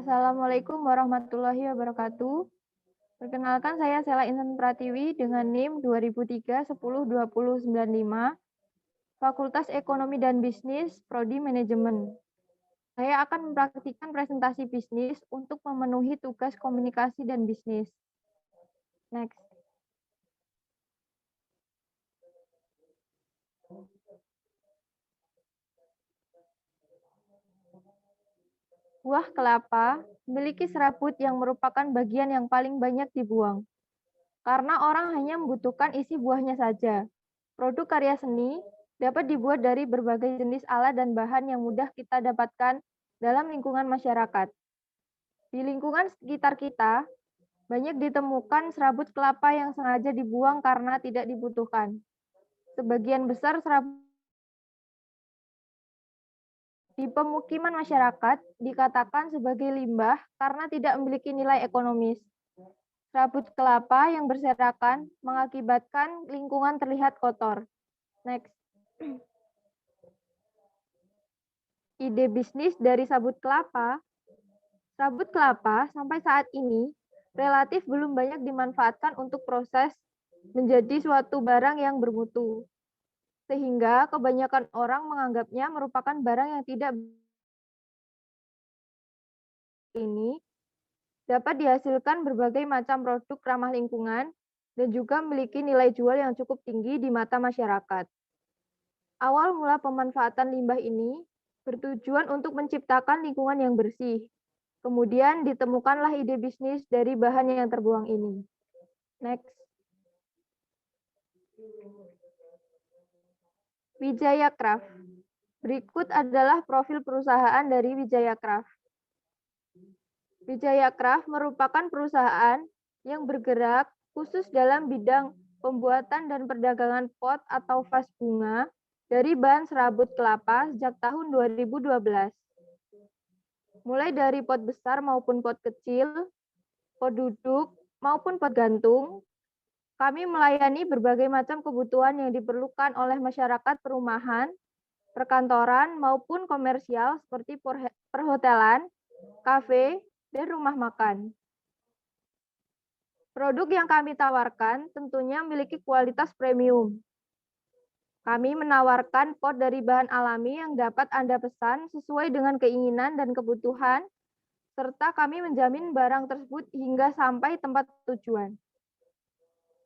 Assalamualaikum warahmatullahi wabarakatuh. Perkenalkan saya Sela Intan Pratiwi dengan NIM 2003-10-2095, Fakultas Ekonomi dan Bisnis, Prodi Manajemen. Saya akan mempraktikkan presentasi bisnis untuk memenuhi tugas komunikasi dan bisnis. Next. Buah kelapa memiliki serabut yang merupakan bagian yang paling banyak dibuang, karena orang hanya membutuhkan isi buahnya saja. Produk karya seni dapat dibuat dari berbagai jenis alat dan bahan yang mudah kita dapatkan dalam lingkungan masyarakat. Di lingkungan sekitar kita, banyak ditemukan serabut kelapa yang sengaja dibuang karena tidak dibutuhkan. Sebagian besar serabut di pemukiman masyarakat dikatakan sebagai limbah karena tidak memiliki nilai ekonomis. Serabut kelapa yang berserakan mengakibatkan lingkungan terlihat kotor. Next. Ide bisnis dari sabut kelapa. Sabut kelapa sampai saat ini relatif belum banyak dimanfaatkan untuk proses menjadi suatu barang yang bermutu. Sehingga kebanyakan orang menganggapnya merupakan barang yang tidak ini dapat dihasilkan berbagai macam produk ramah lingkungan dan juga memiliki nilai jual yang cukup tinggi di mata masyarakat. Awal mula pemanfaatan limbah ini bertujuan untuk menciptakan lingkungan yang bersih. Kemudian ditemukanlah ide bisnis dari bahan yang terbuang ini. Next. Wijaya Craft. Berikut adalah profil perusahaan dari Wijaya Craft. Wijaya Craft merupakan perusahaan yang bergerak khusus dalam bidang pembuatan dan perdagangan pot atau vas bunga dari bahan serabut kelapa sejak tahun 2012. Mulai dari pot besar maupun pot kecil, pot duduk maupun pot gantung, kami melayani berbagai macam kebutuhan yang diperlukan oleh masyarakat perumahan, perkantoran, maupun komersial seperti perhotelan, kafe, dan rumah makan. Produk yang kami tawarkan tentunya memiliki kualitas premium. Kami menawarkan pot dari bahan alami yang dapat Anda pesan sesuai dengan keinginan dan kebutuhan, serta kami menjamin barang tersebut hingga sampai tempat tujuan.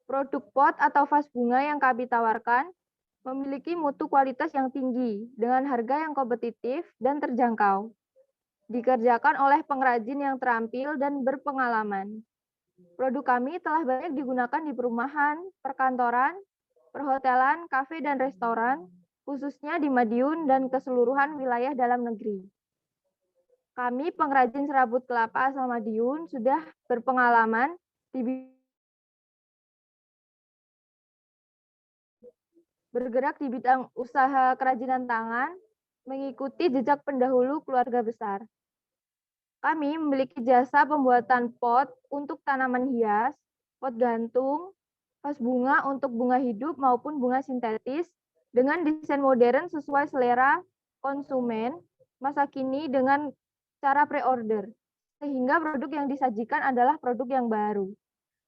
Produk pot atau vas bunga yang kami tawarkan memiliki mutu kualitas yang tinggi dengan harga yang kompetitif dan terjangkau. Dikerjakan oleh pengrajin yang terampil dan berpengalaman. Produk kami telah banyak digunakan di perumahan, perkantoran, perhotelan, kafe, dan restoran, khususnya di Madiun dan keseluruhan wilayah dalam negeri. Kami pengrajin serabut kelapa asal Madiun sudah berpengalaman bergerak di bidang usaha kerajinan tangan, mengikuti jejak pendahulu keluarga besar. Kami memiliki jasa pembuatan pot untuk tanaman hias, pot gantung, vas bunga untuk bunga hidup maupun bunga sintetis, dengan desain modern sesuai selera konsumen masa kini dengan cara pre-order, sehingga produk yang disajikan adalah produk yang baru.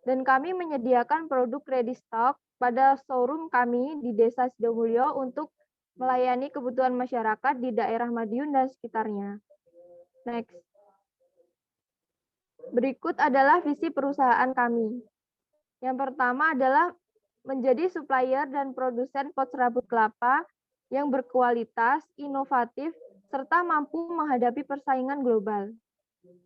Dan kami menyediakan produk ready stock pada showroom kami di Desa Sidomulyo untuk melayani kebutuhan masyarakat di daerah Madiun dan sekitarnya. Next. Berikut adalah visi perusahaan kami. Yang pertama adalah menjadi supplier dan produsen pot serabut kelapa yang berkualitas, inovatif, serta mampu menghadapi persaingan global.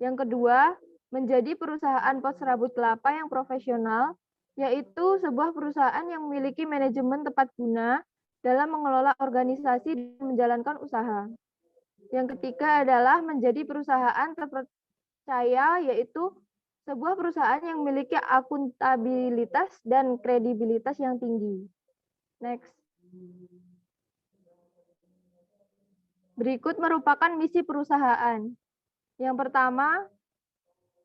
Yang kedua, menjadi perusahaan pot serabut kelapa yang profesional, yaitu sebuah perusahaan yang memiliki manajemen tepat guna dalam mengelola organisasi dan menjalankan usaha. Yang ketiga adalah menjadi perusahaan terpercaya, yaitu sebuah perusahaan yang memiliki akuntabilitas dan kredibilitas yang tinggi. Next. Berikut merupakan misi perusahaan. Yang pertama,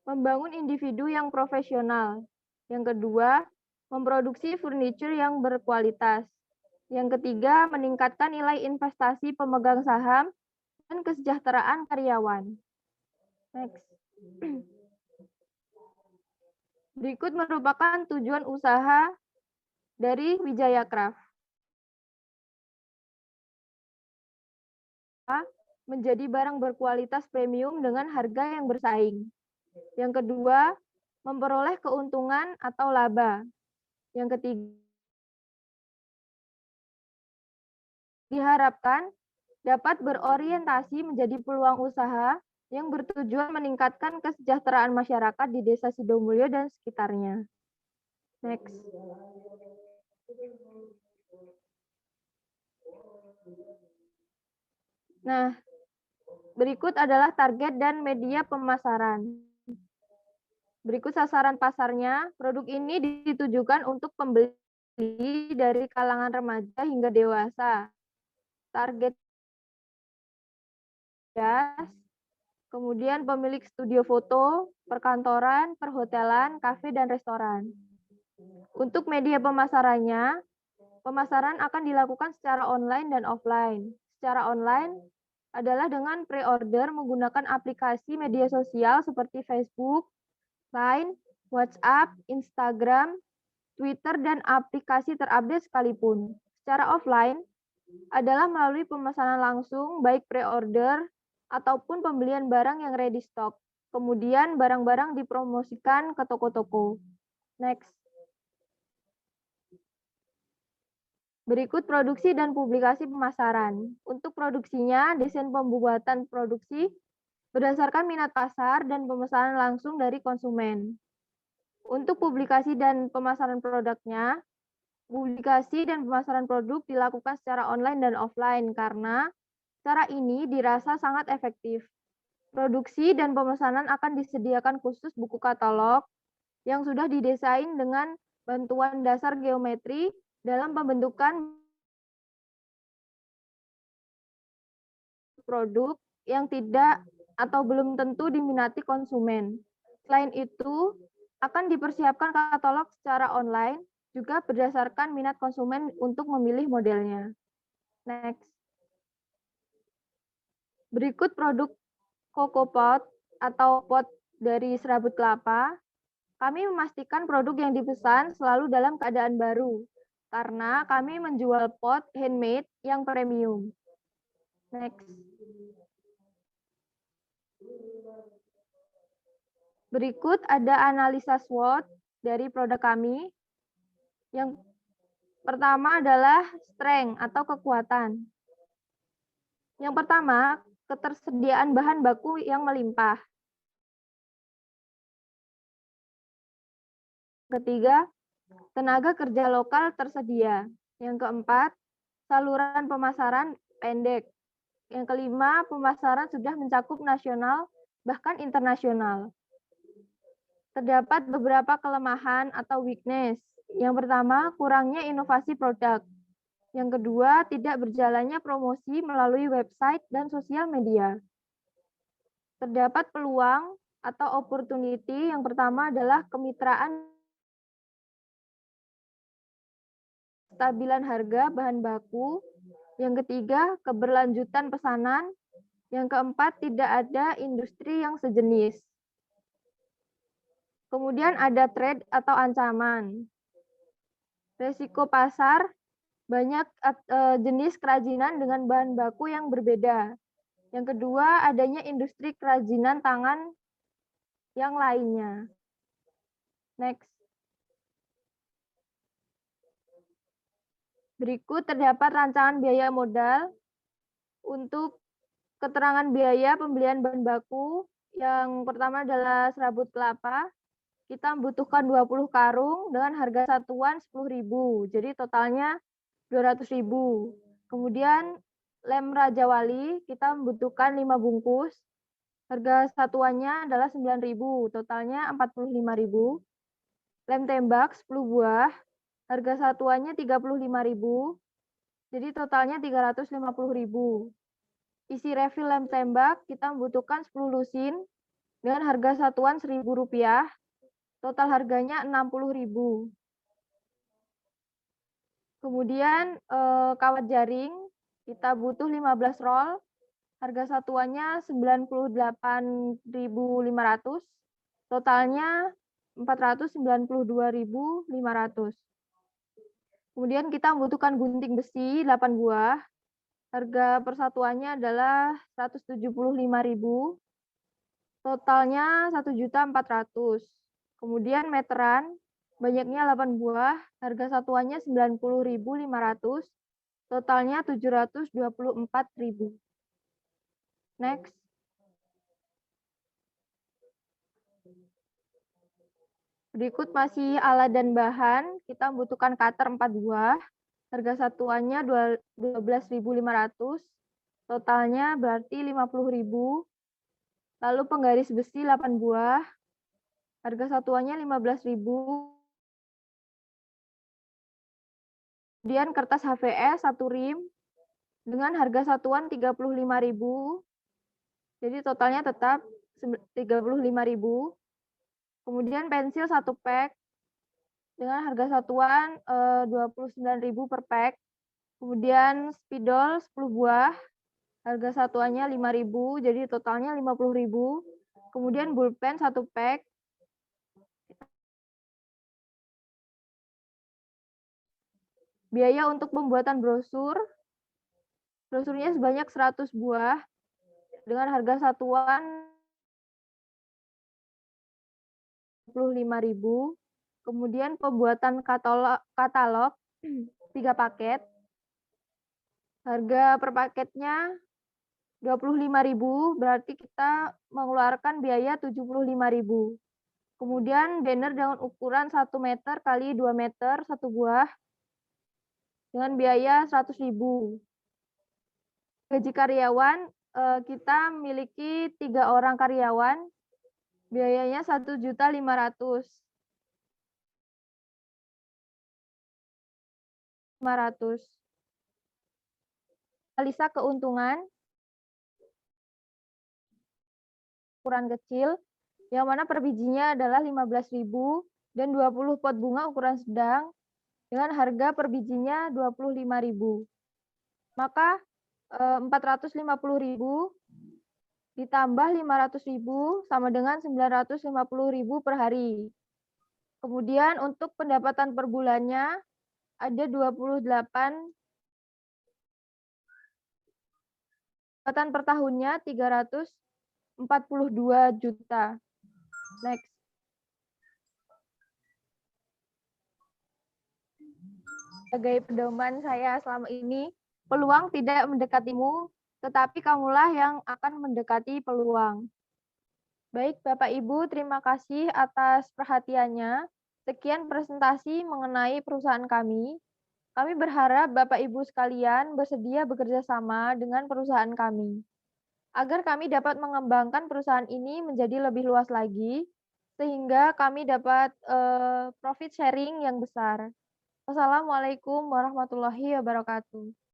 membangun individu yang profesional. Yang kedua, memproduksi furniture yang berkualitas. Yang ketiga, meningkatkan nilai investasi pemegang saham dan kesejahteraan karyawan. Next. Berikut merupakan tujuan usaha dari Wijaya Craft. Menjadi barang berkualitas premium dengan harga yang bersaing. Yang kedua, memperoleh keuntungan atau laba. Yang ketiga, diharapkan dapat berorientasi menjadi peluang usaha yang bertujuan meningkatkan kesejahteraan masyarakat di Desa Sidomulyo dan sekitarnya. Next. Nah, berikut adalah target dan media pemasaran. Berikut sasaran pasarnya. Produk ini ditujukan untuk pembeli dari kalangan remaja hingga dewasa. Target kemudian pemilik studio foto, perkantoran, perhotelan, kafe, dan restoran. Untuk media pemasarannya, pemasaran akan dilakukan secara online dan offline. Secara online adalah dengan pre-order menggunakan aplikasi media sosial seperti Facebook, Line, WhatsApp, Instagram, Twitter, dan aplikasi terupdate sekalipun. Secara offline adalah melalui pemesanan langsung, baik pre-order ataupun pembelian barang yang ready stock. Kemudian barang-barang dipromosikan ke toko-toko. Next. Berikut produksi dan publikasi pemasaran. Untuk produksinya, desain pembuatan produksi berdasarkan minat pasar dan pemesanan langsung dari konsumen. Untuk publikasi dan pemasaran produknya, publikasi dan pemasaran produk dilakukan secara online dan offline karena cara ini dirasa sangat efektif. Produksi dan pemesanan akan disediakan khusus buku katalog yang sudah didesain dengan bantuan dasar geometri dalam pembentukan produk yang tidak atau belum tentu diminati konsumen. Selain itu, akan dipersiapkan katalog secara online juga berdasarkan minat konsumen untuk memilih modelnya. Next. Berikut produk CocoPot atau pot dari serabut kelapa. Kami memastikan produk yang dipesan selalu dalam keadaan baru, karena kami menjual pot handmade yang premium. Next. Berikut ada analisa SWOT dari produk kami. Yang pertama adalah strength atau kekuatan. Yang pertama, ketersediaan bahan baku yang melimpah. Ketiga, tenaga kerja lokal tersedia. Yang keempat, saluran pemasaran pendek. Yang kelima, pemasaran sudah mencakup nasional bahkan internasional. Terdapat beberapa kelemahan atau weakness. Yang pertama, kurangnya inovasi produk. Yang kedua, tidak berjalannya promosi melalui website dan sosial media. Terdapat peluang atau opportunity. Yang pertama adalah kemitraan stabilan harga bahan baku. Yang ketiga, keberlanjutan pesanan. Yang keempat, tidak ada industri yang sejenis. Kemudian ada threat atau ancaman. Resiko pasar, banyak jenis kerajinan dengan bahan baku yang berbeda. Yang kedua, adanya industri kerajinan tangan yang lainnya. Next. Berikut terdapat rancangan biaya modal untuk keterangan biaya pembelian bahan baku. Yang pertama adalah serabut kelapa. Kita membutuhkan 20 karung dengan harga satuan 10.000. Jadi totalnya 200.000. Kemudian lem Raja Wali kita membutuhkan 5 bungkus. Harga satuannya adalah 9.000, totalnya 45.000. Lem tembak 10 buah. Harga satuannya 35.000. Jadi totalnya 350.000. Isi refill lem tembak kita membutuhkan 10 lusin dengan harga satuan Rp1.000. Total harganya 60.000. Kemudian kawat jaring kita butuh 15 roll. Harga satuannya 98.500, totalnya 492.500. Kemudian kita membutuhkan gunting besi 8 buah. Harga persatuannya adalah 175.000, totalnya 1.400.000. Kemudian meteran banyaknya 8 buah, harga satuannya 90.500, totalnya 724.000. Next. Berikut masih alat dan bahan. Kita membutuhkan cutter 4 buah. Harga satuannya 12.500. Totalnya berarti 50.000. Lalu penggaris besi 8 buah. Harga satuannya 15.000. Kemudian kertas HVS 1 rim dengan harga satuan 35.000. Jadi totalnya tetap 35.000. Kemudian pensil 1 pack dengan harga satuan 29.000 per pack. Kemudian spidol 10 buah, harga satuannya 5.000, jadi totalnya 50.000. Kemudian pulpen 1 pack. Biaya untuk pembuatan brosur. Brosurnya sebanyak 100 buah dengan harga satuan 25.000. Kemudian pembuatan katalog 3 paket. Harga per paketnya 25.000, berarti kita mengeluarkan biaya 75.000. Kemudian banner dengan ukuran 1 meter kali 2 meter 1 buah dengan biaya 100.000. Gaji karyawan, kita memiliki 3 orang karyawan, biayanya 1.500.000. Analisa keuntungan ukuran kecil, yang mana per bijinya adalah 15.000 dan 20 pot bunga ukuran sedang dengan harga per bijinya 25.000. Maka 450.000 ditambah 500.000 sama dengan 950.000 per hari. Kemudian untuk pendapatan per bulannya ada 28, pendapatan per tahunnya 342 juta. Next. Sebagai pedoman saya selama ini, peluang tidak mendekatimu, tetapi kamulah yang akan mendekati peluang. Baik, Bapak Ibu, terima kasih atas perhatiannya. Sekian presentasi mengenai perusahaan kami. Kami berharap Bapak Ibu sekalian bersedia bekerja sama dengan perusahaan kami, agar kami dapat mengembangkan perusahaan ini menjadi lebih luas lagi, sehingga kami dapat profit sharing yang besar. Wassalamualaikum warahmatullahi wabarakatuh.